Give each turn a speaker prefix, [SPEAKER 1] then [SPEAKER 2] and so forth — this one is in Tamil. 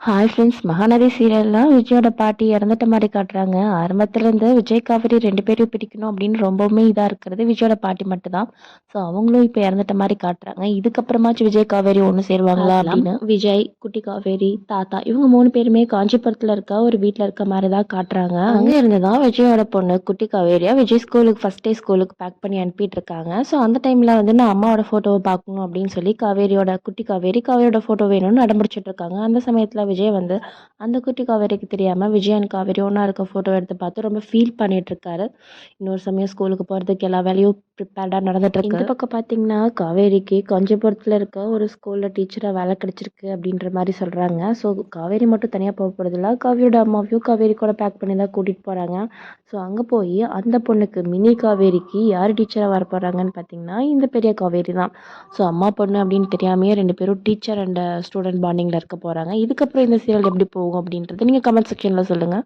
[SPEAKER 1] ஹாய் ஃப்ரெண்ட்ஸ், மகாநதி சீரியல்ல விஜயோட பாட்டி இறந்துட்ட மாரி காட்டுறாங்க. ஆரம்பத்துல இருந்து விஜய், காவேரி 2 பேரையும் பிடிக்கணும் அப்படின்னு ரொம்பவுமே இதா இருக்கிறது விஜயோட பாட்டி மட்டும் தான். ஸோ அவங்களும் இப்ப இறந்துட்ட மாரி காட்டுறாங்க. இதுக்கப்புறமாச்சும் விஜய், காவேரி ஒண்ணு சேருவாங்களா அப்படின்னு விஜய், குட்டி காவேரி, தாத்தா இவங்க 3 பேருமே காஞ்சிபுரத்துல இருக்க ஒரு வீட்ல இருக்க மாரி தான் காட்டுறாங்க. அங்க இருந்து தான் விஜயோட பொண்ணு குட்டி காவேரியா விஜய் ஸ்கூலுக்கு ஃபர்ஸ்ட் டே ஸ்கூலுக்கு பேக் பண்ணி அனுப்பிட்டு இருக்காங்க. ஸோ அந்த டைம்ல வந்து நான் அம்மாவோட ஃபோட்டோவ பார்க்கணும் அப்படின்னு சொல்லி குட்டி காவேரியோட ஃபோட்டோ வேணும்னு அடம்பிடிச்சிட்டு இருக்காங்க. அந்த சமயத்துல விஜய் வந்து அந்த குட்டி காவேரிக்கு தெரியாம விஜய் அண்ட் காவேரி ஒண்ணா இருக்க ஃபோட்டோ எடுத்து பார்த்து ரொம்ப ஃபீல் பண்ணிட்டு இருக்காரு. இன்னொரு சமயம் ஸ்கூலுக்கு போறதுக்கு எல்லா வேலையும் ப்ரிப்பேர்டா நடந்துட்டு இருக்கு. இந்த பக்கம் பார்த்தீங்கன்னா, காவேரிக்கு காஞ்சிபுரத்துல இருக்க ஒரு ஸ்கூல்ல டீச்சரா வேலை கிடைச்சிருக்கு அப்படின்ற மாரி சொல்றாங்க. ஸோ காவேரி மட்டும் தனியா போறதில்ல. காவேரியோட அம்மாவையும் காவேரி கூட பேக் பண்ணி தான் கூட்டிட்டு போறாங்க. ஸோ அங்க போய் அந்த பொண்ணுக்கு மினி காவேரிக்கு யார் டீச்சரா வரப்போறாங்கன்னு பார்த்தீங்கன்னா, இந்த பெரிய காவேரி தான். ஸோ அம்மா பொண்ணு அப்படின்னு தெரியாமயே 2 பேரும் டீச்சர் அண்ட் ஸ்டூடெண்ட் பாண்டிங்ல இருக்க போறாங்க. இதுக்கப்புறம் இந்த சீரியல் எப்படி போகும் அப்படின்றத நீங்க கமெண்ட் செக்ஷன்ல சொல்லுங்க.